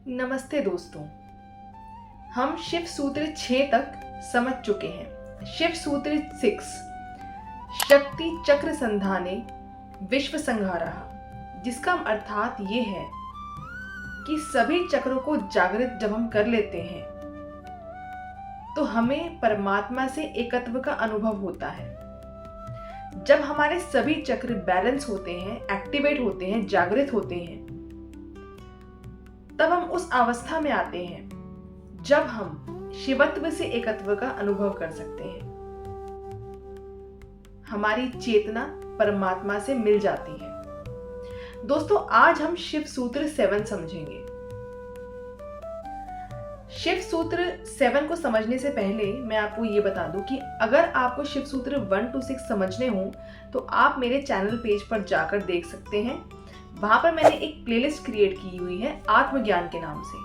नमस्ते दोस्तों। हम शिव सूत्र 6 तक समझ चुके हैं। शिव सूत्र 6 शक्ति चक्र संधाने विश्व संहारः, जिसका अर्थात ये है कि सभी चक्रों को जागृत जब हम कर लेते हैं तो हमें परमात्मा से एकत्व का अनुभव होता है। जब हमारे सभी चक्र बैलेंस होते हैं, एक्टिवेट होते हैं, जागृत होते हैं, तब हम उस अवस्था में आते हैं जब हम शिवत्व से एकत्व का अनुभव कर सकते हैं। हमारी चेतना परमात्मा से मिल जाती है। दोस्तों, आज हम शिव सूत्र 7 समझेंगे। शिव सूत्र 7 को समझने से पहले मैं आपको ये बता दूं कि अगर आपको शिव सूत्र 1 to 6 समझने हो तो आप मेरे चैनल पेज पर जाकर देख सकते हैं। वहां पर मैंने एक प्लेलिस्ट क्रिएट की हुई है आत्मज्ञान के नाम से।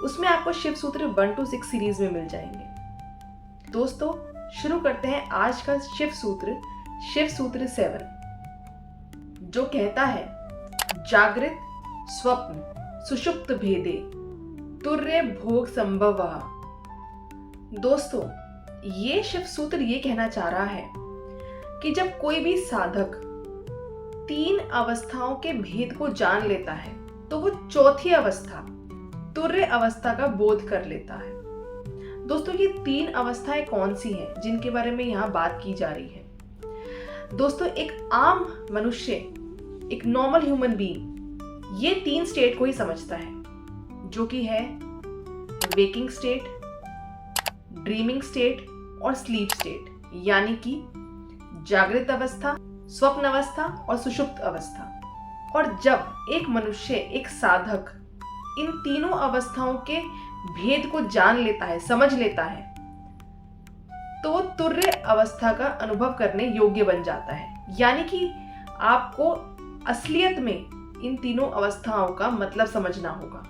उसमें आपको शिव सूत्र 1 to 6 सीरीज में मिल जाएंगे। दोस्तों, शुरू करते हैं आज का शिव सूत्र 7, जो कहता है जागृत स्वप्न सुषुप्त भेदे तुर्य भोग संभवः। दोस्तों, ये शिव सूत्र ये कहना चाह रहा है कि जब कोई भी साधक 3 अवस्थाओं के भेद को जान लेता है तो वो चौथी अवस्था तुर्य अवस्था का बोध कर लेता है। दोस्तों, ये 3 अवस्थाएं कौन सी हैं जिनके बारे में यहाँ बात की जा रही है? दोस्तों, एक आम मनुष्य, एक नॉर्मल ह्यूमन बीइंग ये 3 स्टेट को ही समझता है, जो कि है वेकिंग स्टेट, ड्रीमिंग स्टेट और स्लीप स्टेट, यानी कि जागृत अवस्था, स्वप्न अवस्था और सुषुप्त अवस्था। और जब एक मनुष्य, एक साधक इन तीनों अवस्थाओं के भेद को जान लेता है, समझ लेता है, तो वो तुर्य अवस्था का अनुभव करने योग्य बन जाता है। यानी कि आपको असलियत में इन तीनों अवस्थाओं का मतलब समझना होगा।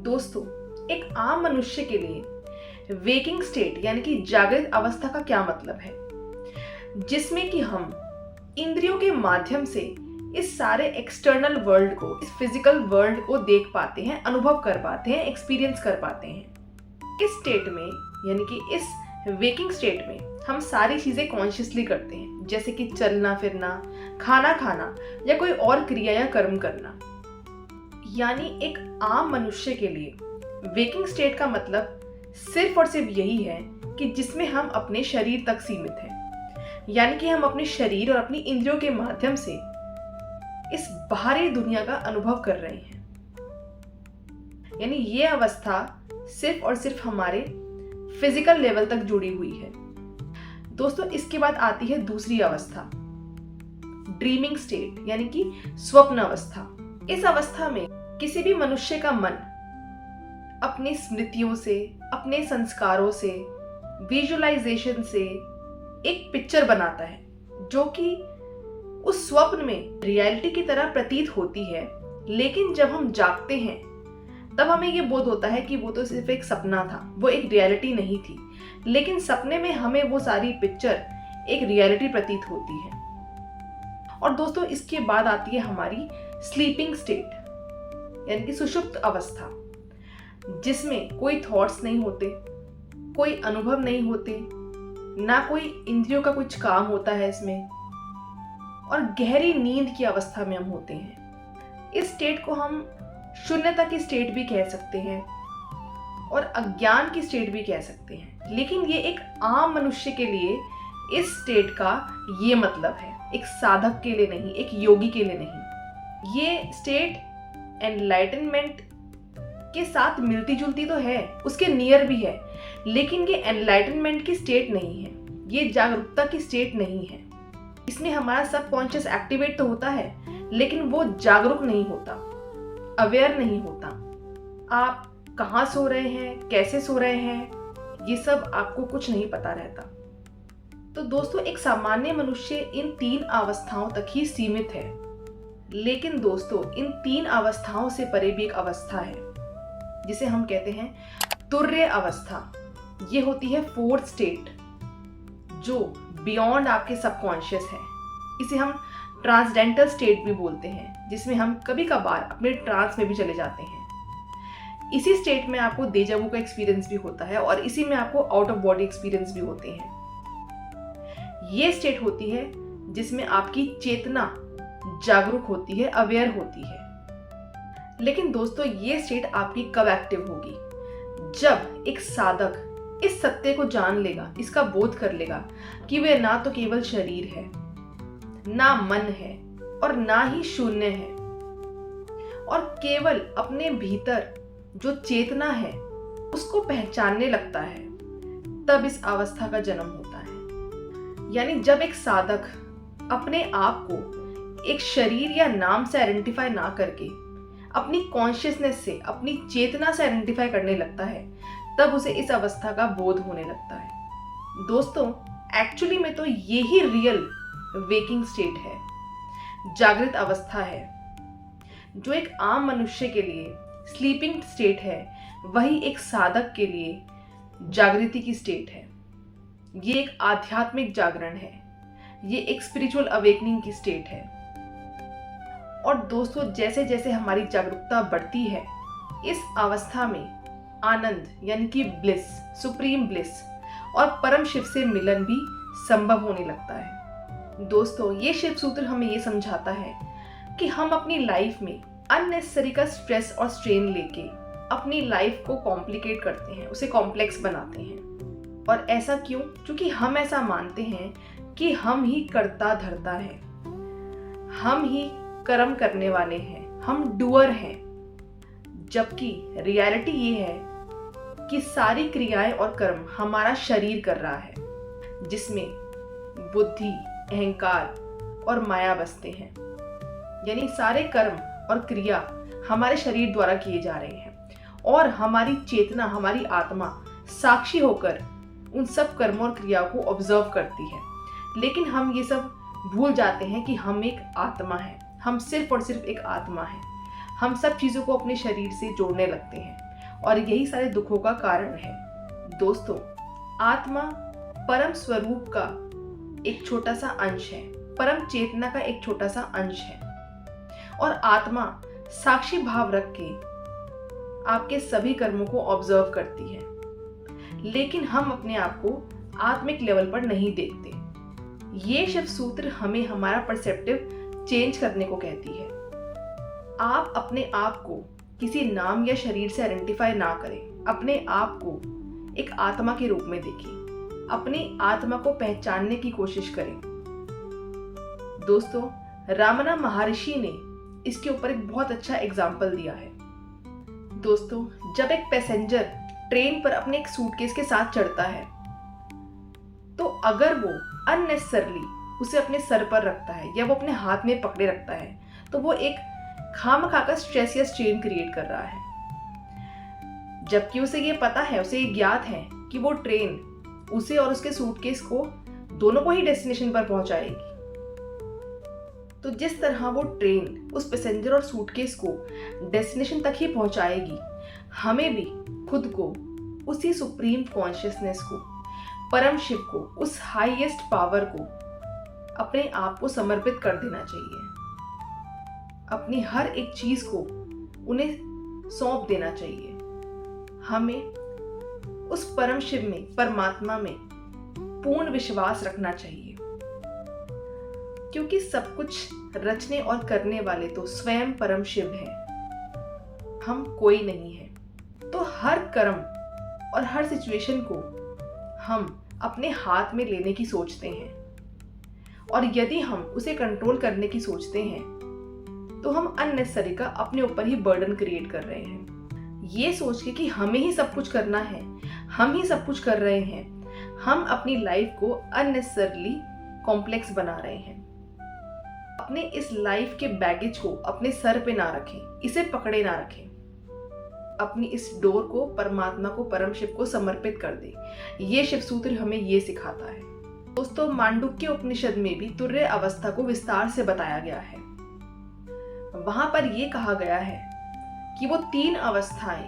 दोस्तों, एक आम मनुष्य के लिए वेकिंग स्टेट यानी कि जागृत अवस्था का क्या मतलब है? जिसमें कि हम इंद्रियों के माध्यम से इस सारे एक्सटर्नल वर्ल्ड को, इस फिजिकल वर्ल्ड को देख पाते हैं, अनुभव कर पाते हैं, एक्सपीरियंस कर पाते हैं। इस स्टेट में यानी कि इस वेकिंग स्टेट में हम सारी चीजें कॉन्शियसली करते हैं, जैसे कि चलना फिरना, खाना खाना या कोई और क्रिया या कर्म करना। यानी एक आम मनुष्य के लिए वेकिंग स्टेट का मतलब सिर्फ और सिर्फ यही है कि जिसमें हम अपने शरीर तक सीमित हैं। यानी कि हम अपने शरीर और अपनी इंद्रियों के माध्यम से इस बाहरी दुनिया का अनुभव कर रहे हैं। यानी ये अवस्था सिर्फ और सिर्फ हमारे फिजिकल लेवल तक जुड़ी हुई है। दोस्तों, इसके बाद आती है दूसरी अवस्था, ड्रीमिंग स्टेट यानी कि स्वप्न अवस्था। इस अवस्था में किसी भी मनुष्य का मन अपनी स्मृतियों से, अपने संस्कारों से, विजुअलाइजेशन से एक पिक्चर बनाता है, जो कि उस स्वप्न में रियलिटी की तरह प्रतीत होती है। लेकिन जब हम जागते हैं तब हमें ये बोध होता है कि वो तो सिर्फ एक सपना था, वो एक रियलिटी नहीं थी। लेकिन सपने में हमें वो सारी पिक्चर एक रियलिटी प्रतीत होती है। और दोस्तों, इसके बाद आती है हमारी स्लीपिंग स्टेट यानी कि सुषुप्त अवस्था, जिसमें कोई थॉट्स नहीं होते, कोई अनुभव नहीं होते, ना कोई इंद्रियों का कुछ काम होता है इसमें, और गहरी नींद की अवस्था में हम होते हैं। इस स्टेट को हम शून्यता की स्टेट भी कह सकते हैं और अज्ञान की स्टेट भी कह सकते हैं। लेकिन ये एक आम मनुष्य के लिए इस स्टेट का ये मतलब है, एक साधक के लिए नहीं, एक योगी के लिए नहीं। ये स्टेट एनलाइटनमेंट के साथ मिलती जुलती तो है, उसके नियर भी है, लेकिन ये एनलाइटनमेंट की स्टेट नहीं है, ये जागरूकता की स्टेट नहीं है। इसमें हमारा सबकॉन्शियस एक्टिवेट तो होता है, लेकिन वो जागरूक नहीं होता, अवेयर नहीं होता। आप कहाँ सो रहे हैं, कैसे सो रहे हैं, ये सब आपको कुछ नहीं पता रहता। तो दोस्तों, एक सामान्य मनुष्य इन 3 अवस्थाओं तक ही सीमित है। लेकिन दोस्तों, इन 3 अवस्थाओं से परे भी एक अवस्था है जिसे हम कहते हैं तुर्य अवस्था। ये होती है 4th स्टेट, जो बियॉन्ड आपके सबकॉन्शियस है। इसे हम ट्रांसडेंटल स्टेट भी बोलते हैं, जिसमें हम कभी कभार अपने ट्रांस में भी चले जाते हैं। इसी स्टेट में आपको डेजा वू का एक्सपीरियंस भी होता है और इसी में आपको आउट ऑफ बॉडी एक्सपीरियंस भी होते हैं। ये स्टेट होती है जिसमें आपकी चेतना जागरूक होती है, अवेयर होती है। लेकिन दोस्तों, ये स्टेट आपकी कब एक्टिव होगी? जब एक साधक इस सत्य को जान लेगा, इसका बोध कर लेगा कि वे ना तो केवल शरीर है, ना मन है और ना ही शून्य है, और केवल अपने भीतर जो चेतना है उसको पहचानने लगता है, तब इस अवस्था का जन्म होता है। यानी जब एक साधक अपने आप को एक शरीर या नाम से आइडेंटिफाई ना करके अपनी कॉन्शियसनेस से, अपनी चेतना से आइडेंटिफाई करने लगता है, तब उसे इस अवस्था का बोध होने लगता है। दोस्तों, एक्चुअली में तो ये ही रियल वेकिंग स्टेट है, जागृत अवस्था है। जो एक आम मनुष्य के लिए स्लीपिंग स्टेट है, वही एक साधक के लिए जागृति की स्टेट है। ये एक आध्यात्मिक जागरण है, ये एक स्पिरिचुअल अवेकनिंग की स्टेट है। और दोस्तों, जैसे जैसे हमारी जागरूकता बढ़ती है, इस अवस्था में आनंद यानी कि ब्लिस, सुप्रीम ब्लिस और परम शिव से मिलन भी संभव होने लगता है। दोस्तों, ये शिव सूत्र हमें ये समझाता है कि हम अपनी लाइफ में अननेसेसरी का स्ट्रेस और स्ट्रेन लेके अपनी लाइफ को कॉम्प्लिकेट करते हैं, उसे कॉम्प्लेक्स बनाते हैं। और ऐसा क्यों? क्योंकि हम ऐसा मानते हैं कि हम ही कर्ता धर्ता है, हम ही कर्म करने वाले हैं, हम डूअर हैं। जबकि रियलिटी ये है कि सारी क्रियाएं और कर्म हमारा शरीर कर रहा है, जिसमें बुद्धि, अहंकार और माया बसते हैं। यानी सारे कर्म और क्रिया हमारे शरीर द्वारा किए जा रहे हैं और हमारी चेतना, हमारी आत्मा साक्षी होकर उन सब कर्मों और क्रियाओं को ऑब्जर्व करती है। लेकिन हम ये सब भूल जाते हैं कि हम एक आत्मा है, हम सिर्फ और सिर्फ एक आत्मा है। हम सब चीज़ों को अपने शरीर से जोड़ने लगते हैं और यही सारे दुखों का कारण है। दोस्तों, आत्मा परम स्वरूप का एक छोटा सा अंश है, परम चेतना का एक छोटा सा अंश है, और आत्मा साक्षी भाव रख के आपके सभी कर्मों को ऑब्जर्व करती है। लेकिन हम अपने आप को आत्मिक लेवल पर नहीं देखते। ये शिव सूत्र हमें हमारा परसेप्टिव चेंज करने को कहती है। आप अपने आप को किसी नाम या शरीर से आइडेंटिफाई ना करें, अपने आप को एक आत्मा के रूप में देखें, अपनी आत्मा को पहचानने की कोशिश करें। दोस्तों, रामना महर्षि ने इसके ऊपर एक बहुत अच्छा एग्जाम्पल दिया है। दोस्तों, जब एक पैसेंजर ट्रेन पर अपने एक सूटकेस के साथ चढ़ता है, तो अगर वो अननेसेसरली उसे अपने सर पर रखता है या वो अपने हाथ में पकड़े रखता है, तो वो एक खामखा का स्ट्रेस या स्ट्रेन क्रिएट कर रहा है। जबकि उसे ये पता है, उसे ये ज्ञात है कि वो ट्रेन उसे और उसके सूटकेस को, दोनों को ही डेस्टिनेशन पर पहुंचाएगी। तो जिस तरह वो ट्रेन उस पैसेंजर और सूटकेस को डेस्टिनेशन तक ही पहुंचाएगी, हमें भी खुद को उसी सुप्रीम कॉन्शियसनेस को, परम शिव को, उस हाईएस्ट पावर को, अपने आप को समर्पित कर देना चाहिए। अपनी हर एक चीज को उन्हें सौंप देना चाहिए। हमें उस परम शिव में, परमात्मा में पूर्ण विश्वास रखना चाहिए, क्योंकि सब कुछ रचने और करने वाले तो स्वयं परम शिव है, हम कोई नहीं है। तो हर कर्म और हर सिचुएशन को हम अपने हाथ में लेने की सोचते हैं, और यदि हम उसे कंट्रोल करने की सोचते हैं, तो हम अननेसेसरी का अपने ऊपर ही बर्डन क्रिएट कर रहे हैं। ये सोच के कि हमें ही सब कुछ करना है, हम ही सब कुछ कर रहे हैं, हम अपनी लाइफ को अननेसेसरली कॉम्प्लेक्स बना रहे हैं। अपने इस लाइफ के बैगेज को अपने सर पे ना रखें, इसे पकड़े ना रखें। अपनी इस डोर को परमात्मा को, परम शिव को समर्पित कर दे। ये शिव सूत्र हमें ये सिखाता है। दोस्तों, मांडुक्य उपनिषद में भी तुर्य अवस्था को विस्तार से बताया गया है। वहां पर यह कहा गया है कि वो 3 अवस्थाएं,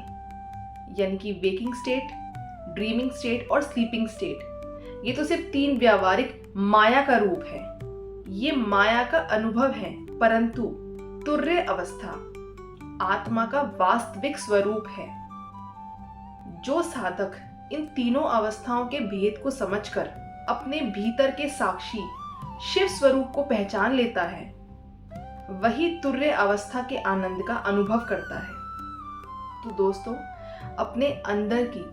यानी कि वेकिंग स्टेट, ड्रीमिंग स्टेट और स्लीपिंग स्टेट, ये तो सिर्फ 3 व्यावहारिक माया का रूप है, ये माया का अनुभव है। परंतु तुर्य अवस्था आत्मा का वास्तविक स्वरूप है, जो साधक इन तीनों अवस्थाओं के भेद को समझकर अपने भीतर के साक्षी शिव स्वरूप को पहचान लेता है, वही तुर्य अवस्था के आनंद का अनुभव करता है। तो दोस्तों, अपने अंदर की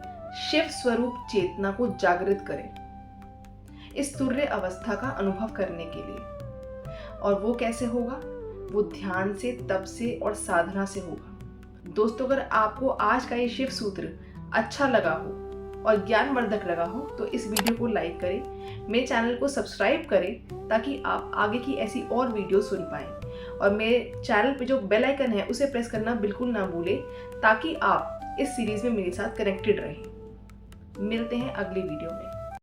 शिव स्वरूप चेतना को जागृत करें इस तुर्य अवस्था का अनुभव करने के लिए। और वो कैसे होगा? वो ध्यान से, तप से और साधना से होगा। दोस्तों, अगर आपको आज का ये शिव सूत्र अच्छा लगा हो और ज्ञानवर्धक लगा हो तो इस वीडियो को लाइक करें, मेरे चैनल को सब्सक्राइब करें ताकि आप आगे की ऐसी और वीडियो सुन पाएं, और मेरे चैनल पे जो बेल आइकन है उसे प्रेस करना बिल्कुल ना भूलें ताकि आप इस सीरीज में मेरे साथ कनेक्टेड रहें। मिलते हैं अगली वीडियो में।